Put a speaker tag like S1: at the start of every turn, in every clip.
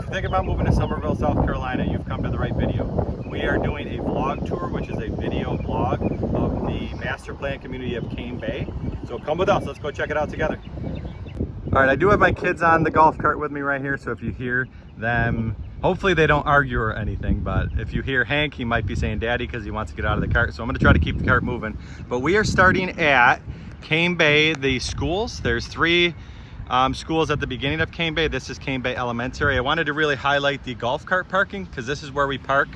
S1: you're thinking about moving to Summerville, South Carolina, you've come to the right video. We are doing a vlog tour, which is a video blog of the master plan community of Cane Bay. So come with us, let's go check it out together. All right, I do have my kids on the golf cart with me right here, so if you hear them, hopefully they don't argue or anything, but if you hear Hank, he might be saying daddy because he wants to get out of the cart, so I'm gonna try to keep the cart moving. But we are starting at Cane Bay, the schools. There's three schools at the beginning of Cane Bay. This is Cane Bay Elementary. I wanted to really highlight the golf cart parking because this is where we park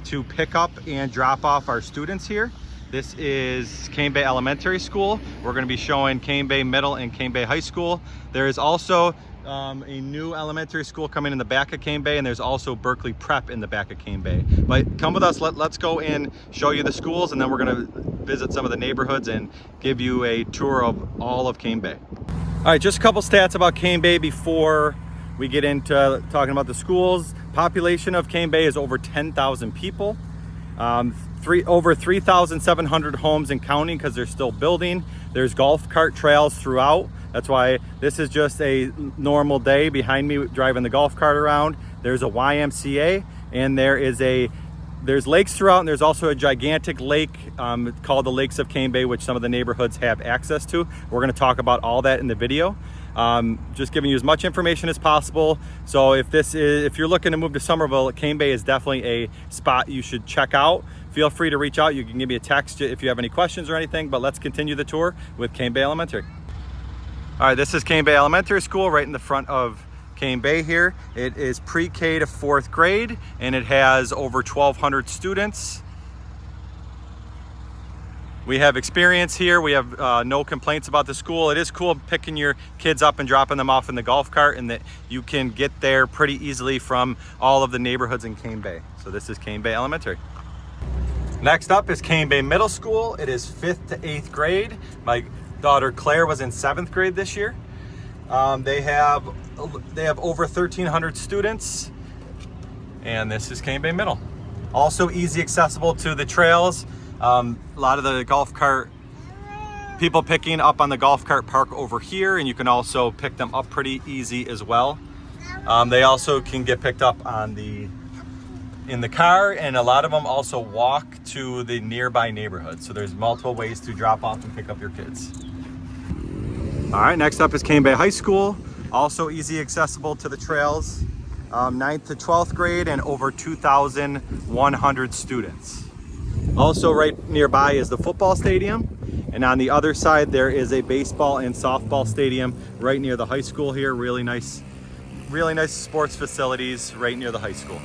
S1: to pick up and drop off our students here. This is Cane Bay Elementary School. We're going to be showing Cane Bay Middle and Cane Bay High School. There is also a new elementary school coming in the back of Cane Bay, and there's also Berkeley Prep in the back of Cane Bay. But come with us, let's go and show you the schools, and then we're going to visit some of the neighborhoods and give you a tour of all of Cane Bay. All right, just a couple stats about Cane Bay before we get into talking about the schools. Population of Cane Bay is over 10,000 people. Over 3,700 homes and counting because they're still building. There's golf cart trails throughout. That's why this is just a normal day behind me driving the golf cart around. There's a YMCA and there's lakes throughout, and there's also a gigantic lake called the Lakes of Cane Bay, which some of the neighborhoods have access to. We're going to talk about all that in the video. Just giving you as much information as possible. So if you're looking to move to Summerville, Cane Bay is definitely a spot you should check out. Feel free to reach out. You can give me a text if you have any questions or anything, but let's continue the tour with Cane Bay Elementary. All right, this is Cane Bay Elementary School right in the front of Cane Bay here. It is pre-K to 4th grade, and it has over 1,200 students. We have experience here. We have no complaints about the school. It is cool picking your kids up and dropping them off in the golf cart, and that you can get there pretty easily from all of the neighborhoods in Cane Bay. So this is Cane Bay Elementary. Next up is Cane Bay Middle School. It is 5th to 8th grade. My daughter Claire was in 7th grade this year. They have over 1,300 students, and this is Cane Bay Middle. Also easy accessible to the trails. A lot of the golf cart people picking up on the golf cart park over here, and you can also pick them up pretty easy as well. They also can get picked up in the car, and a lot of them also walk to the nearby neighborhood. So there's multiple ways to drop off and pick up your kids. All right, next up is Cane Bay High School. Also easy accessible to the trails. 9th to 12th grade and over 2,100 students. Also right nearby is the football stadium. And on the other side, there is a baseball and softball stadium right near the high school here. Really nice sports facilities right near the high school.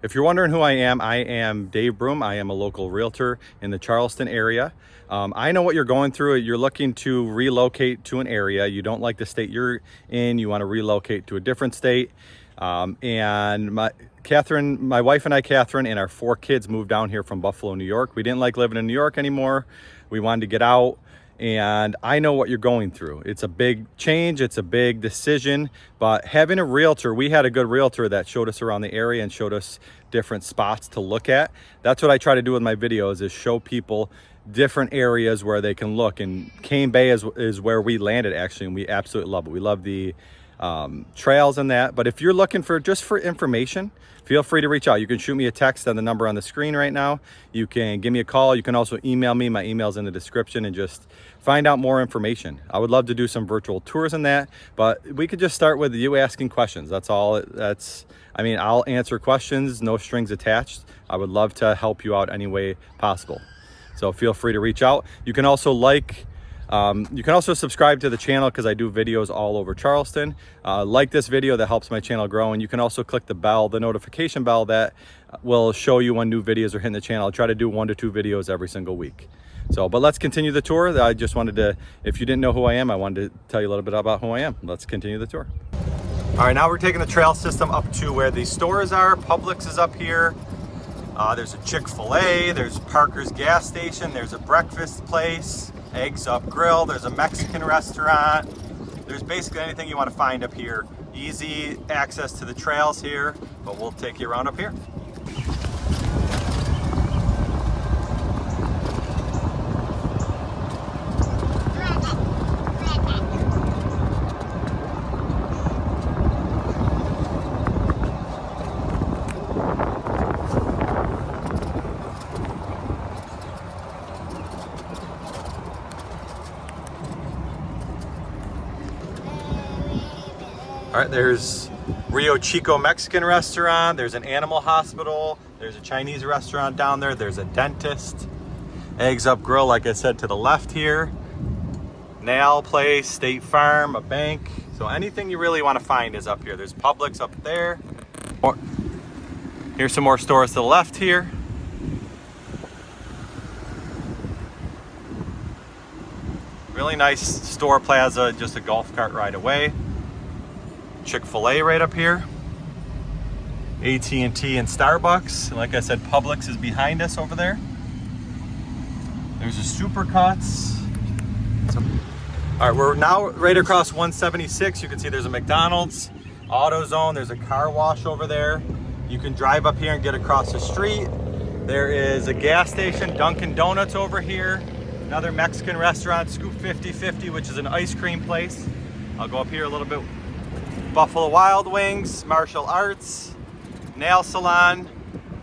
S1: If you're wondering who I am Dave Broom. I am a local realtor in the Charleston area. I know what you're going through. You're looking to relocate to an area. You don't like the state you're in. You want to relocate to a different state. And my wife and I, Catherine, and our 4 kids moved down here from Buffalo, New York. We didn't like living in New York anymore. We wanted to get out. And I know what you're going through. It's a big change. It's a big decision. But having a realtor, we had a good realtor that showed us around the area and showed us different spots to look at. That's what I try to do with my videos, is show people different areas where they can look. And Cane Bay is where we landed, actually, and we absolutely love it. We love the trails and that. But if you're looking for information, feel free to reach out. You can shoot me a text on the number on the screen right now. You can give me a call. You can also email me. My email's in the description, and just find out more information. I would love to do some virtual tours in that, but we could just start with you asking questions. That's all. I'll answer questions, no strings attached. I would love to help you out any way possible. So feel free to reach out. You can also subscribe to the channel because I do videos all over Charleston. Like this video, that helps my channel grow. And you can also click the notification bell that will show you when new videos are hitting the channel. I try to do 1 to 2 videos every single week. But let's continue the tour. I just wanted to, if you didn't know who I am, I wanted to tell you a little bit about who I am. Let's continue the tour. All right, now we're taking the trail system up to where the stores are. Publix is up here. There's a Chick-fil-A, there's Parker's gas station, there's a breakfast place, Eggs Up Grill, there's a Mexican restaurant. There's basically anything you want to find up here. Easy access to the trails here, but we'll take you around up here. All right, there's Rio Chico Mexican restaurant. There's an animal hospital. There's a Chinese restaurant down there. There's a dentist. Eggs Up Grill, like I said, to the left here. Nail place, State Farm, a bank. So anything you really want to find is up here. There's Publix up there. Here's some more stores to the left here. Really nice store plaza, just a golf cart ride away. Chick-fil-A right up here. AT&T and Starbucks. Like I said, Publix is behind us over there. There's a Supercuts. All right, we're now right across 176. You can see there's a McDonald's, AutoZone. There's a car wash over there. You can drive up here and get across the street. There is a gas station, Dunkin' Donuts over here. Another Mexican restaurant, Scoop 50/50, which is an ice cream place. I'll go up here a little bit. Buffalo Wild Wings, Martial Arts, Nail Salon,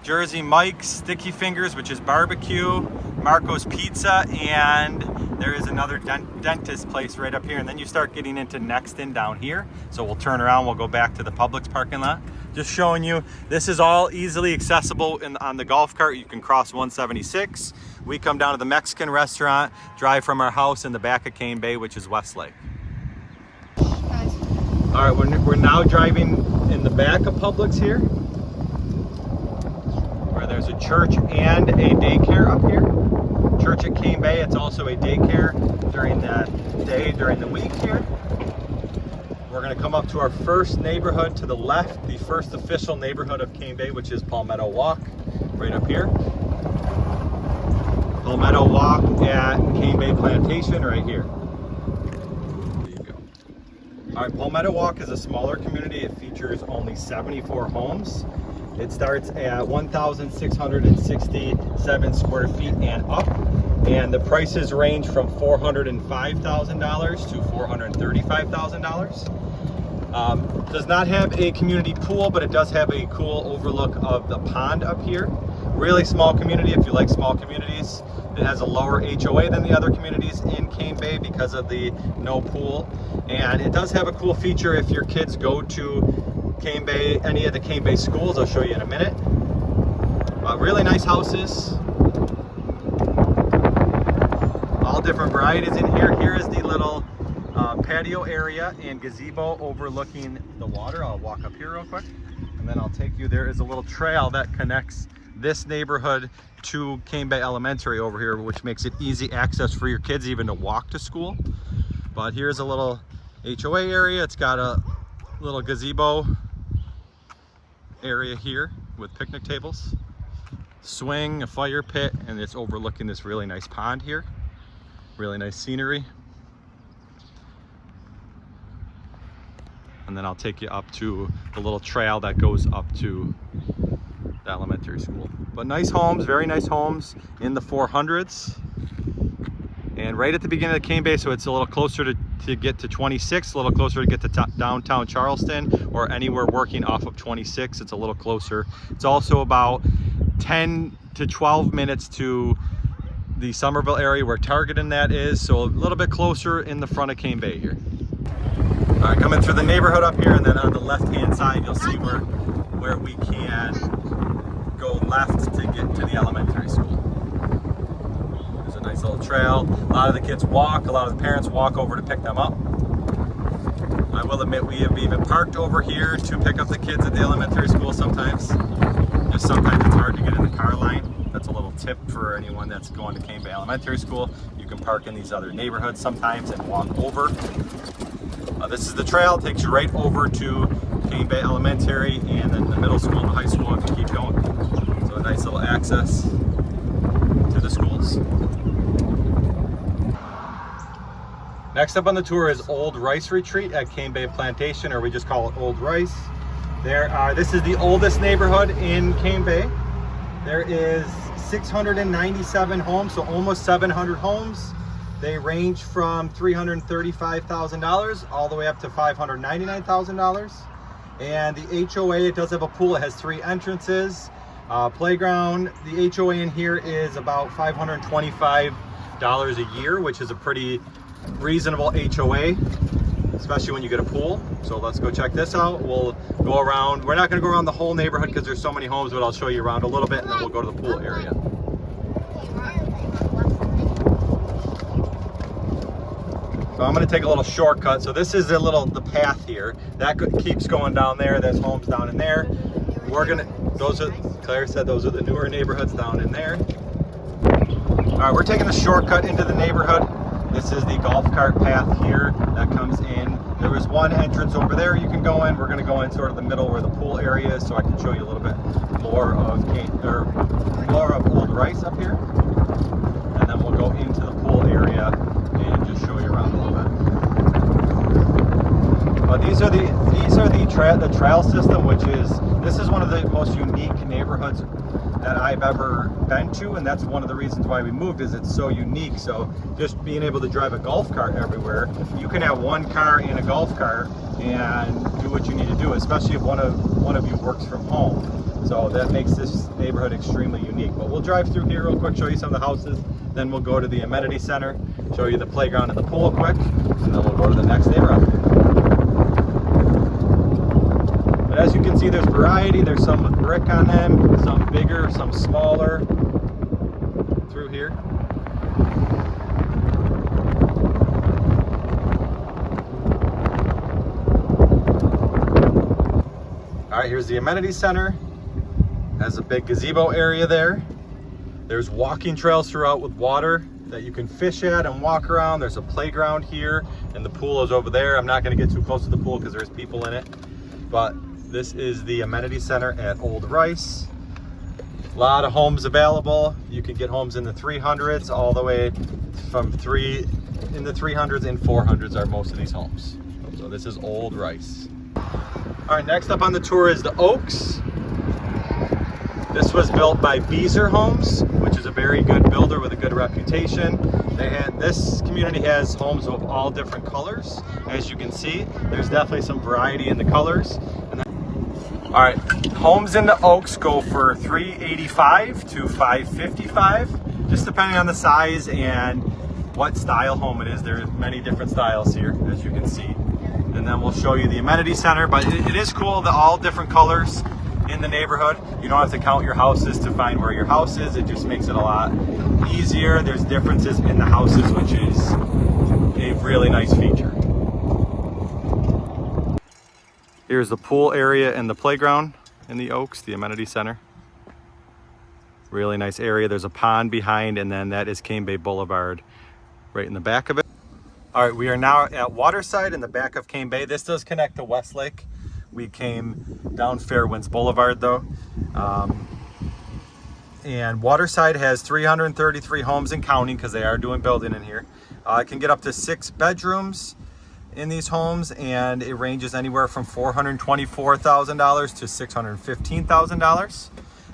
S1: Jersey Mike's, Sticky Fingers, which is barbecue, Marco's Pizza, and there is another dentist place right up here. And then you start getting into Nexton down here. So we'll turn around, we'll go back to the Publix parking lot. Just showing you, this is all easily accessible on the golf cart. You can cross 176. We come down to the Mexican restaurant, drive from our house in the back of Cane Bay, which is Westlake. All right, we're now driving in the back of Publix here, where there's a church and a daycare up here. Church at Cane Bay, it's also a daycare during the day, during the week here. We're gonna come up to our first neighborhood to the left, the first official neighborhood of Cane Bay, which is Palmetto Walk, right up here. Palmetto Walk at Cane Bay Plantation right here. All right, Palmetto Walk is a smaller community. It features only 74 homes. It starts at 1,667 square feet and up. And the prices range from $405,000 to $435,000. Does not have a community pool, but it does have a cool overlook of the pond up here. Really small community if you like small communities. It has a lower HOA than the other communities in Cane Bay because of the no pool. And it does have a cool feature if your kids go to Cane Bay, any of the Cane Bay schools. I'll show you in a minute. Really nice houses. All different varieties in here. Here is the little patio area and gazebo overlooking the water. I'll walk up here real quick and then I'll take you. There is a little trail that connects this neighborhood to Cane Bay Elementary over here, which makes it easy access for your kids even to walk to school. But here's a little HOA area. It's got a little gazebo area here with picnic tables, swing, a fire pit, and it's overlooking this really nice pond here. Really nice scenery. And then I'll take you up to the little trail that goes up to the elementary school. But nice homes, very nice homes in the 400s. And right at the beginning of Cane Bay, so it's a little closer to get to 26, a little closer to get to downtown Charleston, or anywhere working off of 26, it's a little closer. It's also about 10 to 12 minutes to the Summerville area where Target and that is, so a little bit closer in the front of Cane Bay here. All right, coming through the neighborhood up here, and then on the left-hand side, you'll see where we can go left to get to the elementary school. There's a nice little trail. A lot of the kids walk, a lot of the parents walk over to pick them up. I will admit we have even parked over here to pick up the kids at the elementary school sometimes. Just sometimes it's hard to get in the car line. That's a little tip for anyone that's going to Cane Bay Elementary School. You can park in these other neighborhoods sometimes and walk over. This is the trail, it takes you right over to Cane Bay Elementary and then the middle school and the high school if you keep going. So a nice little access to the schools. Next up on the tour is Old Rice Retreat at Cane Bay Plantation, or we just call it Old Rice. This is the oldest neighborhood in Cane Bay. There is 697 homes, so almost 700 homes. They range from $335,000 all the way up to $599,000. And the HOA, it does have a pool. It has 3 entrances, playground. The HOA in here is about $525 a year, which is a pretty reasonable HOA. especially when you get a pool. So let's go check this out. We'll go around. We're not going to go around the whole neighborhood because there's so many homes, but I'll show you around a little bit, and then we'll go to the pool area. So I'm going to take a little shortcut. So this is the path here that keeps going down there. There's homes down in there. Claire said those are the newer neighborhoods down in there. All right, we're taking the shortcut into the neighborhood. This is the golf cart path here that comes in. There was one entrance over there you can go in. We're going to go in sort of the middle where the pool area is, so I can show you a little bit more of Old Rice up here. And then we'll go into the pool area and just show you around a little bit. These are the trail system, this is one of the most unique neighborhoods that I've ever been to, and that's one of the reasons why we moved, is it's so unique. So just being able to drive a golf cart everywhere, you can have one car in a golf cart and do what you need to do, especially if one of you works from home. So that makes this neighborhood extremely unique. But we'll drive through here real quick, show you some of the houses, then we'll go to the amenity center, show you the playground and the pool quick, and then we'll go to the next neighborhood. But as you can see, there's variety. There's some with brick on them, some bigger, some smaller through here. All right, here's the amenity center. Has a big gazebo area there. There's walking trails throughout with water that you can fish at and walk around. There's a playground here, and the pool is over there. I'm not going to get too close to the pool because there's people in it, but this is the amenity center at Old Rice. A lot of homes available. You can get homes in the 300s all the way from in the 300s and 400s are most of these homes. So this is Old Rice. All right, next up on the tour is the Oaks. This was built by Beezer Homes, which is a very good builder with a good reputation. This community has homes of all different colors. As you can see, there's definitely some variety in the colors. All right, homes in the Oaks go for $385 to $555, just depending on the size and what style home it is. There's many different styles here, as you can see. And then we'll show you the amenity center, but it is cool that all different colors in the neighborhood. You don't have to count your houses to find where your house is. It just makes it a lot easier. There's differences in the houses, which is a really nice feature. Here's the pool area and the playground in the Oaks, the amenity center. Really nice area. There's a pond behind, and then that is Cane Bay Boulevard right in the back of it. All right, we are now at Waterside in the back of Cane Bay. This does connect to Westlake. We came down Fairwinds Boulevard though. And Waterside has 333 homes and counting, because they are doing building in here. It can get up to 6 bedrooms in these homes, and it ranges anywhere from $424,000 to $615,000.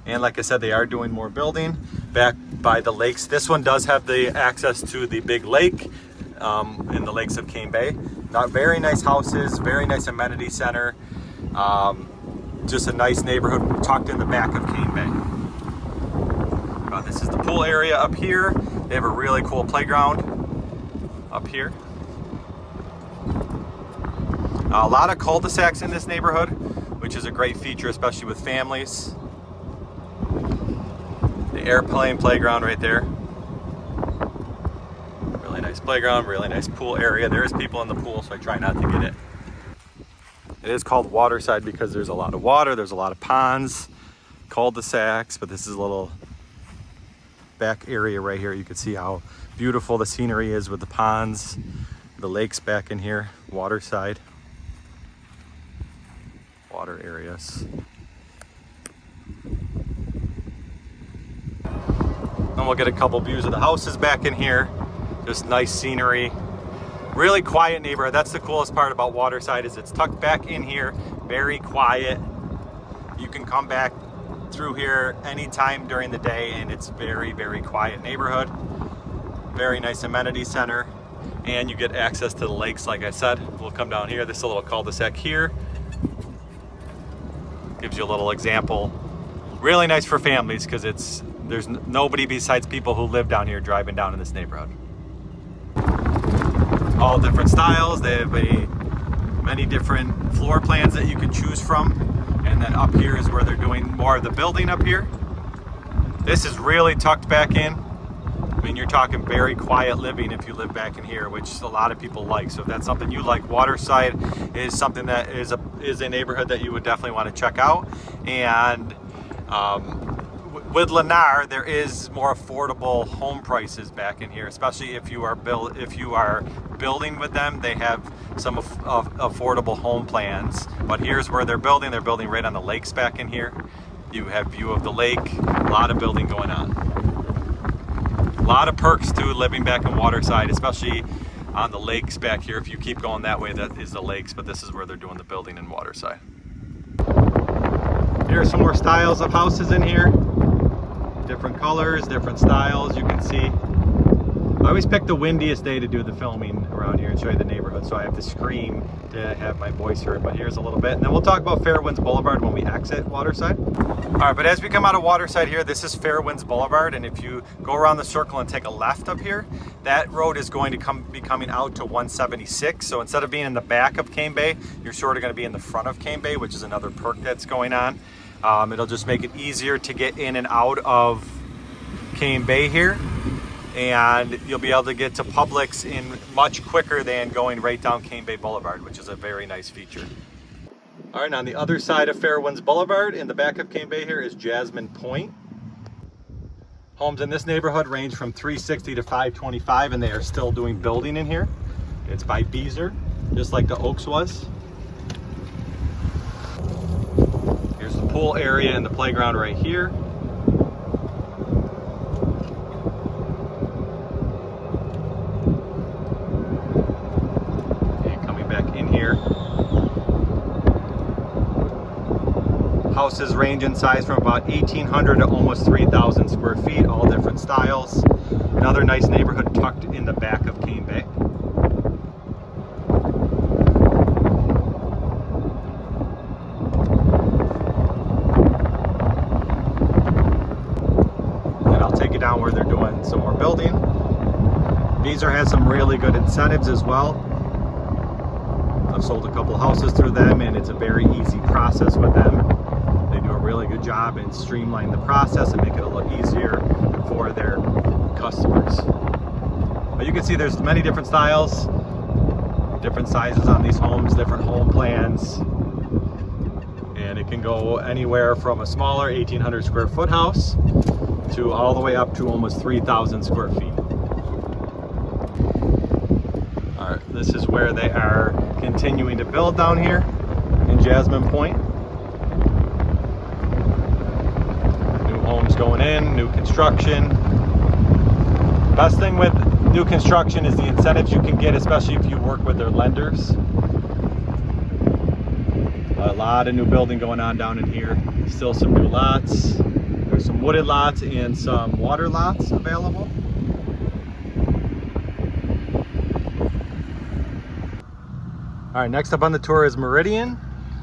S1: And like I said, they are doing more building back by the lakes. This one does have the access to the big lake in the lakes of Cane Bay. Not very nice houses, very nice amenity center. Just a nice neighborhood tucked in the back of Cane Bay. This is the pool area up here. They have a really cool playground up here. A lot of cul-de-sacs in this neighborhood, which is a great feature, especially with families. The airplane playground right there. Really nice playground, really nice pool area. There is people in the pool, so I try not to get it. It is called Waterside because there's a lot of water, there's a lot of ponds, cul-de-sacs, but this is a little back area right here. You can see how beautiful the scenery is with the ponds, the lakes back in here, Waterside. Water areas. Then we'll get a couple views of the houses back in here. Just nice scenery. Really quiet neighborhood. That's the coolest part about Waterside, is it's tucked back in here, very quiet. You can come back through here anytime during the day, and it's very, very quiet neighborhood. Very nice amenity center, and you get access to the lakes. Like I said, we'll come down here. This is a little cul-de-sac here. Gives you a little example. Really nice for families, because there's nobody besides people who live down here driving down in this neighborhood. All different styles. They have a Many different floor plans that you can choose from. And then up here is where they're doing more of the building up here. This is really tucked back in. I mean, you're talking very quiet living if you live back in here, which a lot of people like. So if that's something you like, Waterside is something that is a neighborhood that you would definitely want to check out. And with Lennar, there is more affordable home prices back in here, especially if you are building with them. They have some affordable home plans. But here's where they're building. They're building right on the lakes back in here. You have view of the lake, a lot of building going on. A lot of perks to living back in Waterside, especially on the lakes back here. If you keep going that way, that is the lakes, but this is where they're doing the building in Waterside. Here are some more styles of houses in here. Different colors, different styles, you can see. I always pick the windiest day to do the filming around here and show you the neighborhood, so I have to scream to have my voice heard, but here's a little bit. And then we'll talk about Fairwinds Boulevard when we exit Waterside. All right, but as we come out of Waterside here, this is Fairwinds Boulevard, and if you go around the circle and take a left up here, that road is going to be coming out to 176. So instead of being in the back of Cane Bay, you're sort of going to be in the front of Cane Bay, which is another perk that's going on. It'll just make it easier to get in and out of Cane Bay here. And you'll be able to get to Publix in much quicker than going right down Cane Bay Boulevard, which is a very nice feature. All right, and on the other side of Fairwinds Boulevard, in the back of Cane Bay here, is Jasmine Point. Homes in this neighborhood range from $360 to $525, and they are still doing building in here. It's by Beazer, just like the Oaks was. Here's the pool area and the playground right here. Houses range in size from about 1,800 to almost 3,000 square feet, all different styles. Another nice neighborhood tucked in the back of Cane Bay. And I'll take you down where they're doing some more building. Beazer has some really good incentives as well. I've sold a couple houses through them, and it's a very easy process with them. They do a really good job in streamlining the process and make it a little easier for their customers. But you can see there's many different styles, different sizes on these homes, different home plans. And it can go anywhere from a smaller 1,800 square foot house to all the way up to almost 3,000 square feet. All right, this is where they are continuing to build down here in Jasmine Point. Homes going in, new construction. Best thing with new construction is the incentives you can get, especially if you work with their lenders. A lot of new building going on down in here. Still some new lots. There's some wooded lots and some water lots available. All right, next up on the tour is Meridian.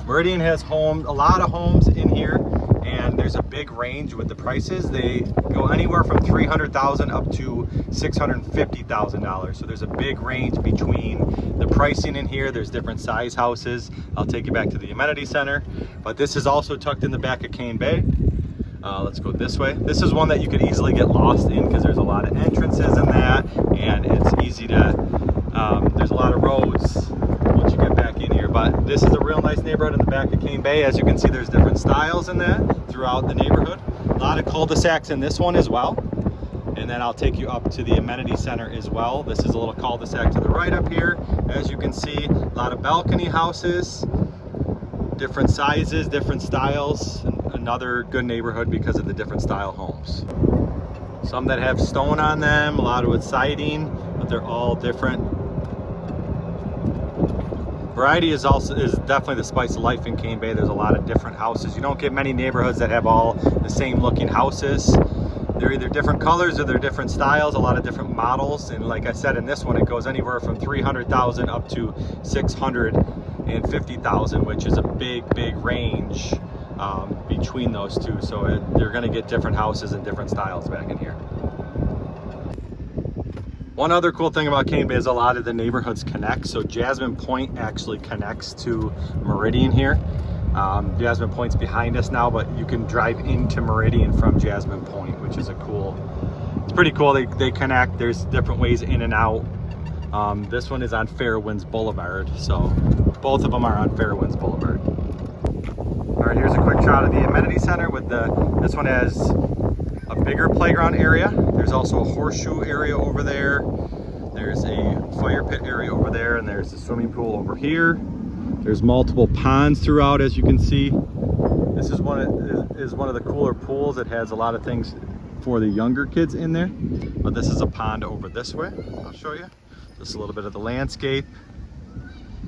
S1: Meridian has a lot of homes in here. And there's a big range with the prices. They go anywhere from $300,000 up to $650,000. So there's a big range between the pricing in here. There's different size houses. I'll take you back to the amenity center. But this is also tucked in the back of Cane Bay. Let's go this way. This is one that you could easily get lost in because there's a lot of entrances in that, and it's easy to, there's a lot of roads once you get back in here. But this is a real nice neighborhood in the back of Cane Bay. As you can see, there's different styles in that throughout the neighborhood. A lot of cul-de-sacs in this one as well. And then I'll take you up to the amenity center as well. This is a little cul-de-sac to the right up here. As you can see, a lot of balcony houses, different sizes, different styles. Another good neighborhood because of the different style homes. Some that have stone on them, a lot of with siding, but they're all different. Variety is definitely the spice of life in Cane Bay. There's a lot of different houses. You don't get many neighborhoods that have all the same looking houses. They're either different colors or they're different styles, a lot of different models. And like I said, in this one, it goes anywhere from $300,000 up to $650,000, which is a big range between those two. So you're gonna get different houses and different styles back in here. One other cool thing about Cane Bay is a lot of the neighborhoods connect. So Jasmine Point actually connects to Meridian here. Jasmine Point's behind us now, but you can drive into Meridian from Jasmine Point, which is it's pretty cool. They connect. There's different ways in and out. This one is on Fairwinds Boulevard, so both of them are on Fairwinds Boulevard. All right, here's a quick shot of the amenity center with this one has a bigger playground area. There's also a horseshoe area over there. There's a fire pit area over there, and there's a swimming pool over here. There's multiple ponds throughout, as you can see. This is one of the cooler pools. It has a lot of things for the younger kids in there. But this is a pond over this way. I'll show you. Just a little bit of the landscape.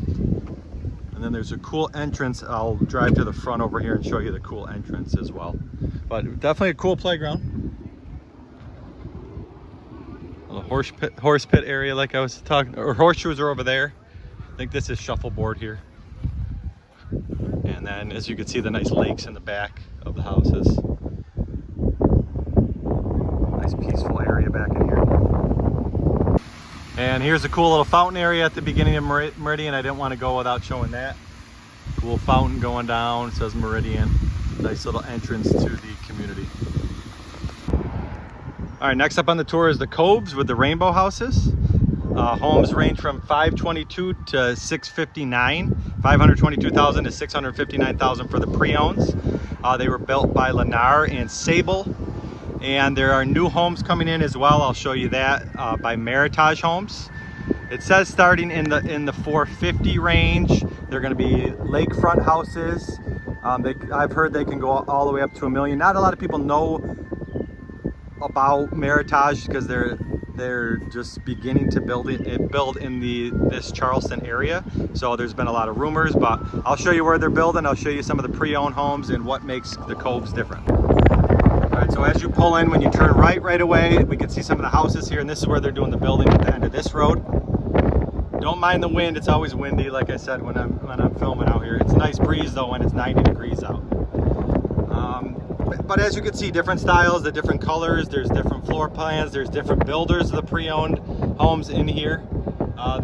S1: And then there's a cool entrance. I'll drive to the front over here and show you the cool entrance as well. But definitely a cool playground. A little horse pit area like I was talking, or horseshoes are over there. I think this is shuffleboard here. And then as you can see, the nice lakes in the back of the houses. Nice peaceful area back in here. And here's a cool little fountain area at the beginning of Meridian. I didn't want to go without showing that. Cool fountain going down, it says Meridian. Nice little entrance to the community. All right, next up on the tour is the Coves with the rainbow houses. Homes range from 522 to 659, 522,000 to 659,000 for the pre-owns. They were built by Lennar and Sable. And there are new homes coming in as well. I'll show you that by Meritage Homes. It says starting in the 450 range. They're going to be lakefront houses. I've heard they can go all the way up to $1 million. Not a lot of people know about Meritage because they're just beginning to build in this Charleston area. So there's been a lot of rumors, but I'll show you where they're building. I'll show you some of the pre-owned homes and what makes the Coves different. All right, so as you pull in, when you turn right away, we can see some of the houses here, and this is where they're doing the building at the end of this road. Don't mind the wind, it's always windy, like I said, when I'm filming out here. It's a nice breeze though when it's 90 degrees out. But as you can see, different styles, the different colors, there's different floor plans, there's different builders of the pre-owned homes in here. A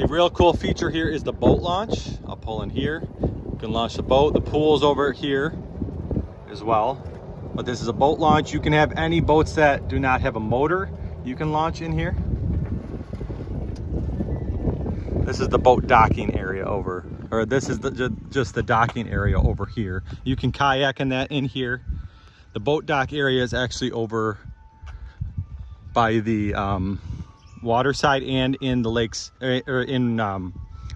S1: real cool feature here is the boat launch. I'll pull in here, you can launch the boat. The pool's over here as well. But this is a boat launch. You can have any boats that do not have a motor, you can launch in here. This is the boat docking area this is just the docking area over here. You can kayak in that in here. The boat dock area is actually over by the water side and in the lakes, or in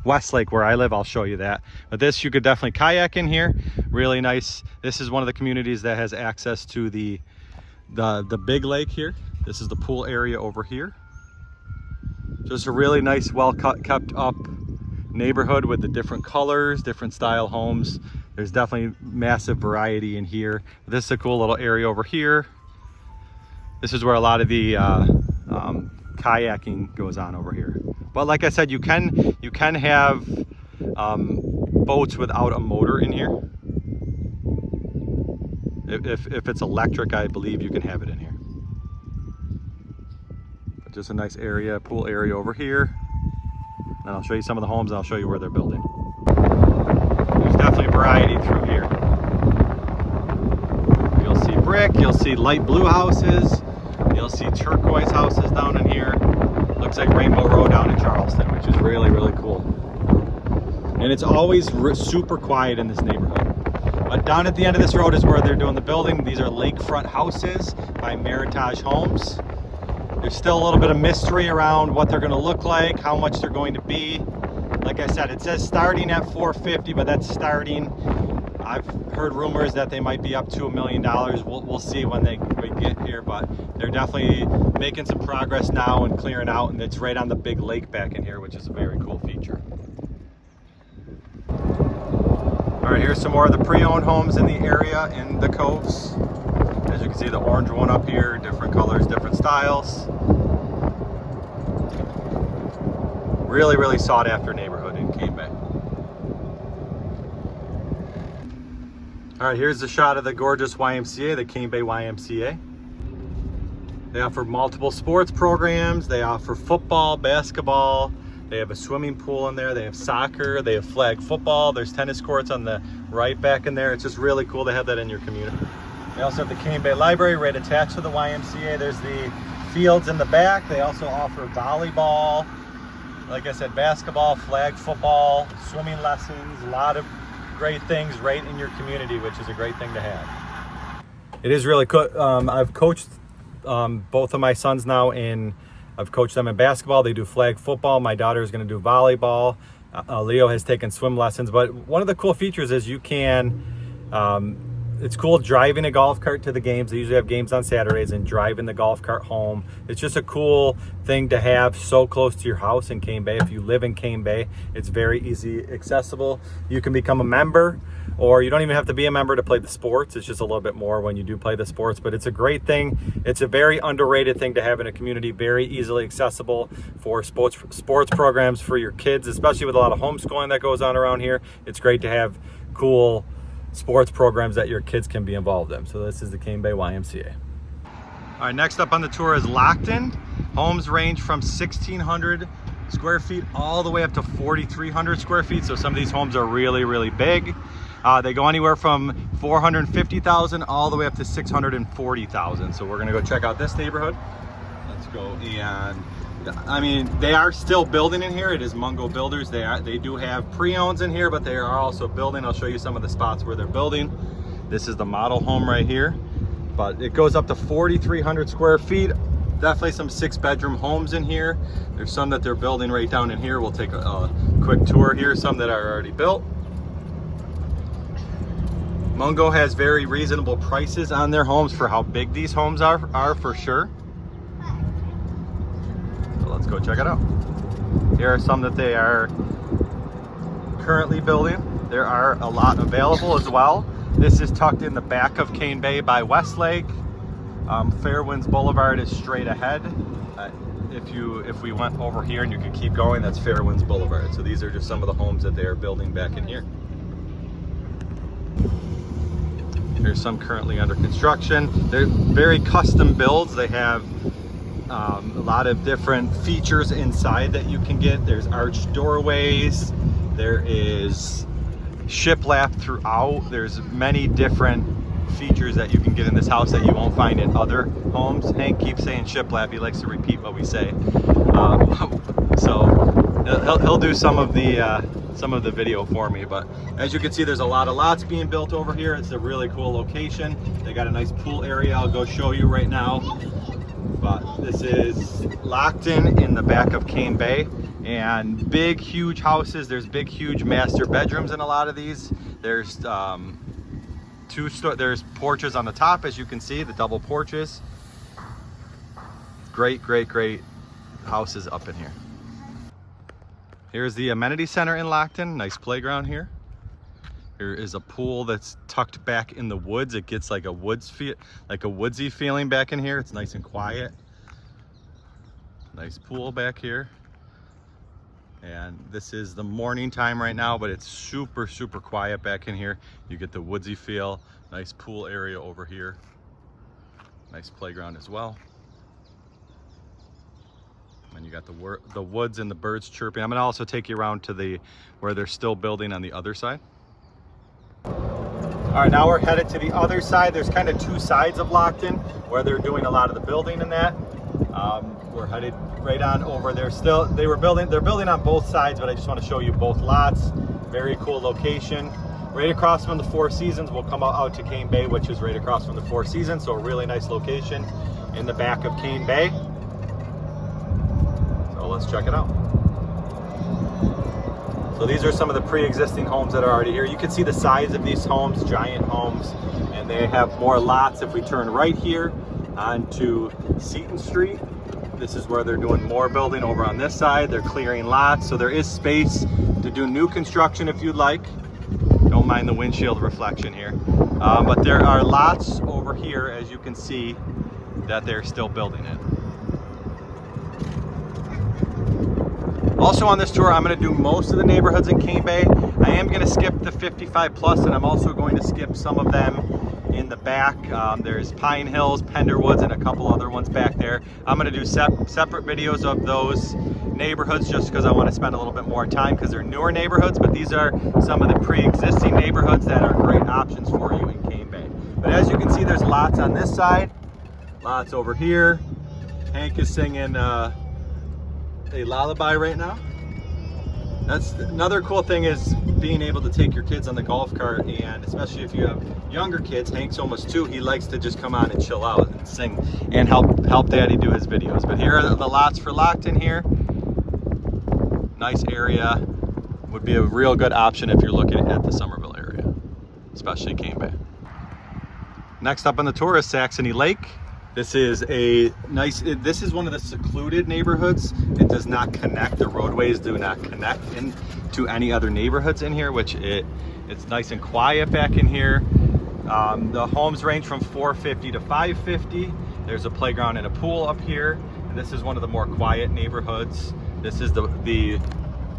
S1: Westlake where I live. I'll show you that. But this, you could definitely kayak in here. Really nice. This is one of the communities that has access to the big lake here. This is the pool area over here. Just a really nice, well kept up neighborhood with the different colors, different style homes. There's definitely massive variety in here. This is a cool little area over here. This is where a lot of the kayaking goes on over here. But like I said, you can have boats without a motor in here. If it's electric, I believe you can have it in here. But just a nice area, pool area over here. And I'll show you some of the homes and I'll show you where they're building. There's definitely variety through here. You'll see brick, you'll see light blue houses, you'll see turquoise houses down in here. Looks like Rainbow Road down in Charleston, which is really, really cool. And it's always super quiet in this neighborhood. But down at the end of this road is where they're doing the building. These are lakefront houses by Meritage Homes. There's still a little bit of mystery around what they're going to look like, how much they're going to be. Like I said, it says starting at $450, but that's starting. I've heard rumors that they might be up to $1 million. We'll see when we get here, but they're definitely making some progress now and clearing out, and it's right on the big lake back in here, which is a very cool feature. All right, here's some more of the pre-owned homes in the area in the Coves. As you can see, the orange one up here, different colors, different styles. Really, really sought after neighborhood in Cane Bay. All right, here's the shot of the gorgeous YMCA, the Cane Bay YMCA. They offer multiple sports programs. They offer football, basketball. They have a swimming pool in there. They have soccer. They have flag football. There's tennis courts on the right back in there. It's just really cool to have that in your community. They also have the Cane Bay Library right attached to the YMCA. There's the fields in the back. They also offer volleyball, like I said, basketball, flag football, swimming lessons, a lot of great things right in your community, which is a great thing to have. It is really cool. I've coached both of my sons now I've coached them in basketball. They do flag football. My daughter is going to do volleyball. Leo has taken swim lessons. But one of the cool features is you can, it's cool driving a golf cart to the games. They usually have games on Saturdays, and driving the golf cart home. It's just a cool thing to have so close to your house in Cane Bay. If you live in Cane Bay, it's very easy accessible. You can become a member, or you don't even have to be a member to play the sports. It's just a little bit more when you do play the sports, but it's a great thing. It's a very underrated thing to have in a community, very easily accessible for sports programs for your kids, especially with a lot of homeschooling that goes on around here. It's great to have cool sports programs that your kids can be involved in. So this is the Cane Bay YMCA. All right, next up on the tour is Lockton. Homes range from 1,600 square feet all the way up to 4,300 square feet. So some of these homes are really, really big. They go anywhere from 450,000 all the way up to 640,000. So we're gonna go check out this neighborhood. Let's go. And I mean, they are still building in here. It is Mungo Builders. They do have pre-owns in here, but they are also building. I'll show you some of the spots where they're building. This is the model home right here, but it goes up to 4,300 square feet. Definitely some 6-bedroom homes in here. There's some that they're building right down in here. We'll take a quick tour here. Some that are already built. Mungo has very reasonable prices on their homes for how big these homes are for sure. So let's go check it out. Here are some that they are currently building. There are a lot available as well. This is tucked in the back of Cane Bay by Westlake. Fairwinds Boulevard is straight ahead. If we went over here and you could keep going, that's Fairwinds Boulevard. So these are just some of the homes that they are building back in here. There's some currently under construction. They're very custom builds. They have a lot of different features inside that you can get. There's arched doorways. There is shiplap throughout. There's many different features that you can get in this house that you won't find in other homes. Hank keeps saying shiplap. He likes to repeat what we say. So he'll do some of the video for me. But as you can see, there's a lot of lots being built over here. It's a really cool location. They got a nice pool area. I'll go show you right now. But this is Lockton in the back of Cane Bay, and big, huge houses. There's big, huge master bedrooms in a lot of these. There's there's porches on the top, as you can see, the double porches. Great houses up in here. Here's the amenity center in Lockton. Nice playground here. There is a pool that's tucked back in the woods. It gets like a woodsy feeling back in here. It's nice and quiet. Nice pool back here. And this is the morning time right now, but it's super quiet back in here. You get the woodsy feel. Nice pool area over here. Nice playground as well. And you got the woods and the birds chirping. I'm gonna also take you around to where they're still building on the other side. All right, now we're headed to the other side. There's kind of two sides of Lockton where they're doing a lot of the building in that. We're headed right on over there. They're building on both sides, but I just want to show you both lots. Very cool location. Right across from the Four Seasons. We'll come out to Cane Bay, which is right across from the Four Seasons. So a really nice location in the back of Cane Bay. So let's check it out. So these are some of the pre-existing homes that are already here. You can see the size of these homes, giant homes, and they have more lots. If we turn right here onto Seton Street, this is where they're doing more building over on this side. They're clearing lots, so there is space to do new construction if you'd like. Don't mind the windshield reflection here. But there are lots over here, as you can see, that they're still building it. Also on this tour, I'm going to do most of the neighborhoods in Cane Bay. I am going to skip the 55 plus, and I'm also going to skip some of them in the back. There's Pine Hills, Penderwoods, and a couple other ones back there. I'm going to do separate videos of those neighborhoods just because I want to spend a little bit more time because they're newer neighborhoods, but these are some of the pre-existing neighborhoods that are great options for you in Cane Bay. But as you can see, there's lots on this side, lots over here. Hank is singing a lullaby right now. That's another cool thing, is being able to take your kids on the golf cart, and especially if you have younger kids. Hank's almost 2. He likes to just come on and chill out and sing and help Daddy do his videos. But here are the lots for Lockton here. Nice area. Would be a real good option if you're looking at the Summerville area, especially Cane Bay. Next up on the tour is Saxony Lake. This is this is one of the secluded neighborhoods. It does not connect, the roadways do not connect into any other neighborhoods in here, which it's nice and quiet back in here. The homes range from $450 to $550. There's a playground and a pool up here. And this is one of the more quiet neighborhoods. This is the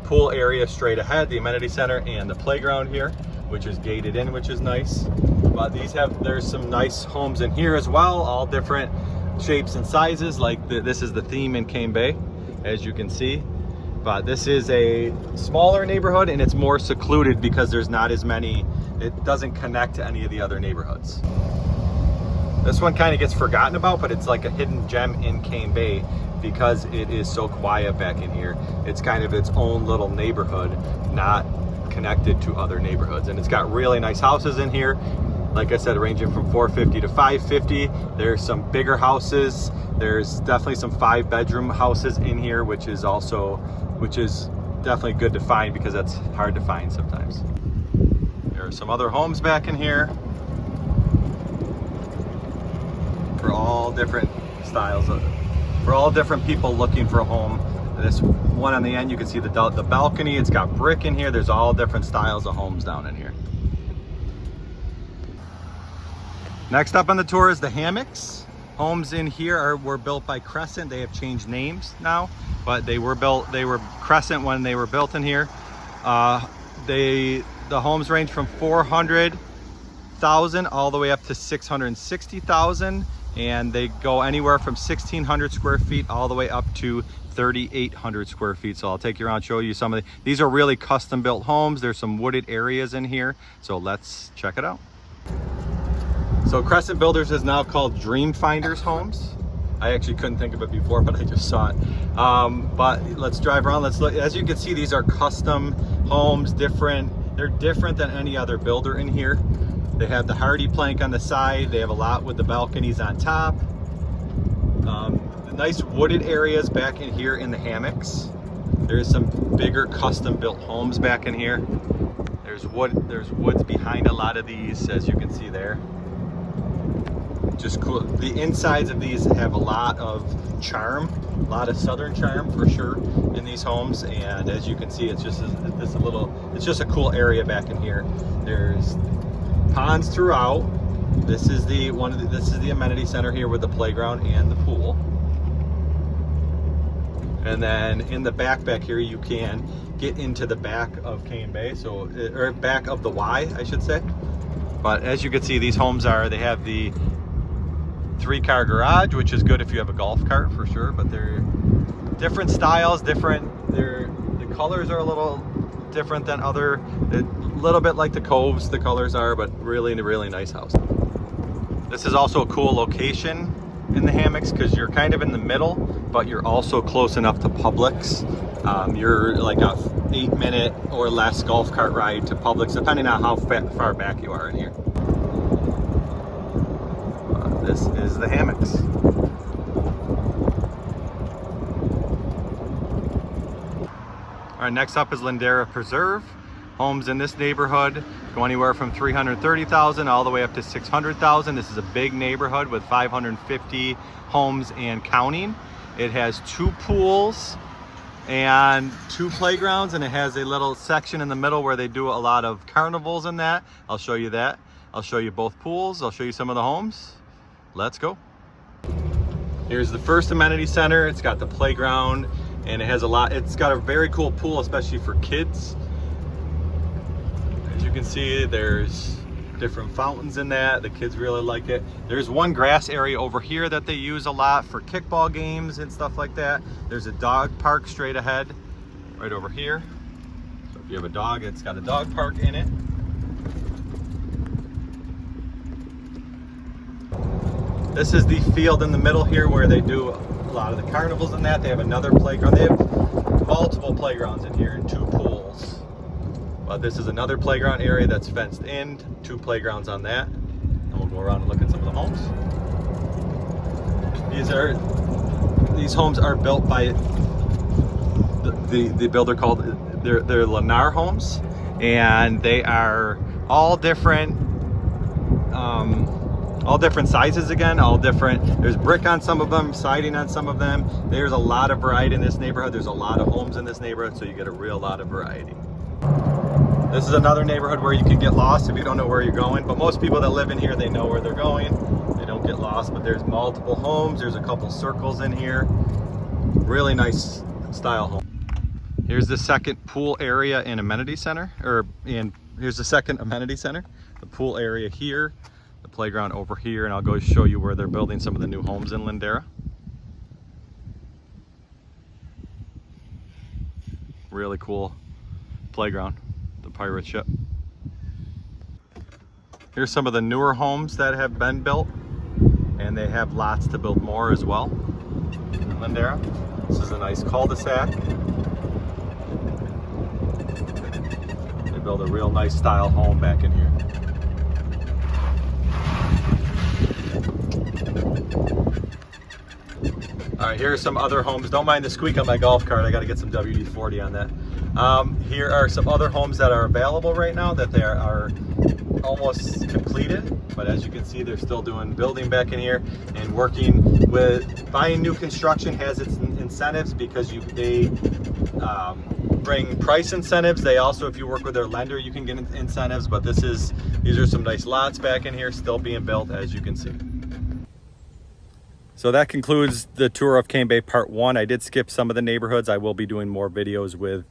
S1: pool area straight ahead, the amenity center, and the playground here, which is gated in, which is nice. But there's some nice homes in here as well, all different shapes and sizes. Like this is the theme in Cane Bay, as you can see. But this is a smaller neighborhood, and it's more secluded because there's not as many, it doesn't connect to any of the other neighborhoods. This one kind of gets forgotten about, but it's like a hidden gem in Cane Bay because it is so quiet back in here. It's kind of its own little neighborhood, not connected to other neighborhoods. And it's got really nice houses in here. Like I said, ranging from $450 to $550. There's some bigger houses. There's definitely some 5-bedroom houses in here, which is definitely good to find because that's hard to find sometimes. There are some other homes back in here for all different styles, for all different people looking for a home. This one on the end, you can see the balcony. It's got brick in here. There's all different styles of homes down in here. Next up on the tour is the hammocks. Homes in here were built by Crescent. They have changed names now, but they were Crescent when they were built in here. The homes range from $400,000 all the way up to $660,000, and they go anywhere from 1,600 square feet all the way up to 3,800 square feet. So I'll take you around, show you some of these are really custom built homes. There's some wooded areas in here, so let's check it out. So Crescent Builders is now called Dream Finders Homes. I actually couldn't think of it before, but I just saw it. But let's drive around. Let's look. As you can see, these are custom homes, different. They're different than any other builder in here. They have the hardy plank on the side. They have a lot with the balconies on top. Nice wooded areas back in here in the hammocks. There's some bigger custom built homes back in here. There's woods behind a lot of these, as you can see there. Just cool. The insides of these have a lot of charm, a lot of southern charm for sure in these homes. And as you can see, it's just a cool area back in here. There's ponds throughout. This is the amenity center here with the playground and the pool. And then in the back here, you can get into the back of Cane Bay, or back of the Y, I should say. But as you can see, these homes they have the 3-car garage, which is good if you have a golf cart for sure. But they're different styles, the colors are a little different than a little bit like the Coves, the colors are, but really nice house. This is also a cool location in the hammocks because you're kind of in the middle, but you're also close enough to Publix. You're like a 8-minute or less golf cart ride to Publix, depending on how far back you are in here. This is the hammocks. All right, next up is Lindera Preserve. Homes in this neighborhood go anywhere from $330,000 all the way up to $600,000. This is a big neighborhood with 550 homes and counting. It has 2 pools and 2 playgrounds, and it has a little section in the middle where they do a lot of carnivals in that. I'll show you that. I'll show you both pools. I'll show you some of the homes. Let's go. Here's the first amenity center. It's got the playground, and it's got a very cool pool, especially for kids. As you can see, there's different fountains in that. The kids really like it. There's one grass area over here that they use a lot for kickball games and stuff like that. There's a dog park straight ahead, right over here. So if you have a dog, it's got a dog park in it. This is the field in the middle here where they do a lot of the carnivals and that. They have another playground. They have multiple playgrounds in here and 2 pools. But this is another playground area that's fenced in, 2 playgrounds on that. And we'll go around and look at some of the homes. These homes are built by the builder called, they're Lennar homes, and they are all different sizes again, all different. There's brick on some of them, siding on some of them. There's a lot of variety in this neighborhood. There's a lot of homes in this neighborhood, so you get a real lot of variety. This is another neighborhood where you can get lost if you don't know where you're going, but most people that live in here, they know where they're going. They don't get lost, but there's multiple homes. There's a couple circles in here. Really nice style home. Here's the second pool area and amenity center, here's the second amenity center. The pool area here, the playground over here, and I'll go show you where they're building some of the new homes in Ladera. Really cool playground, the pirate ship. Here's some of the newer homes that have been built, and they have lots to build more as well in Ladera. This is a nice cul-de-sac. They build a real nice style home back in here. All right, here are some other homes. Don't mind the squeak on my golf cart. I got to get some WD-40 on that. Here are some other homes that are available right now that they are almost completed. But as you can see, they're still doing building back in here and working with buying new construction has its incentives because they bring price incentives. They also, if you work with their lender, you can get incentives. But these are some nice lots back in here still being built, as you can see. So that concludes the tour of Cane Bay Part 1. I did skip some of the neighborhoods. I will be doing more videos with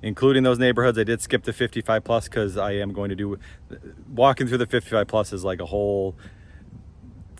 S1: including those neighborhoods. I did skip the 55 plus because I am going to do, walking through the 55 plus is like a whole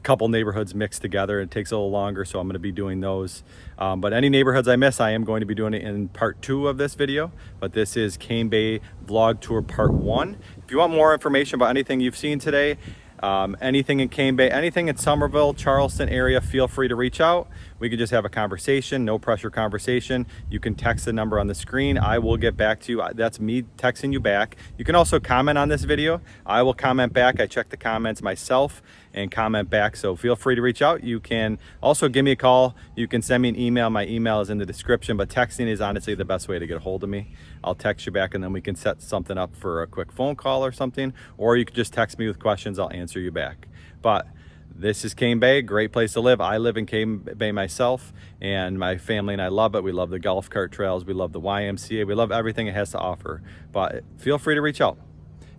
S1: couple neighborhoods mixed together. It takes a little longer, so I'm going to be doing those. But any neighborhoods I miss, I am going to be doing it in Part 2 of this video. But this is Cane Bay Vlog Tour Part 1. If you want more information about anything you've seen today, anything in Cane Bay, anything in Summerville, Charleston area, feel free to reach out. We can just have a conversation, no pressure conversation. You can text the number on the screen. I will get back to you. That's me texting you back. You can also comment on this video. I will comment back. I check the comments myself and comment back, so feel free to reach out. You can also give me a call. You can send me an email. My email is in the description, but texting is honestly the best way to get a hold of me. I'll text you back and then we can set something up for a quick phone call or something, or you can just text me with questions. I'll answer you back. But this is Cane Bay, great place to live. I live in Cane Bay myself, and my family and I love it. We love the golf cart trails. We love the YMCA. We love everything it has to offer. But feel free to reach out.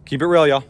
S1: Keep it real, y'all.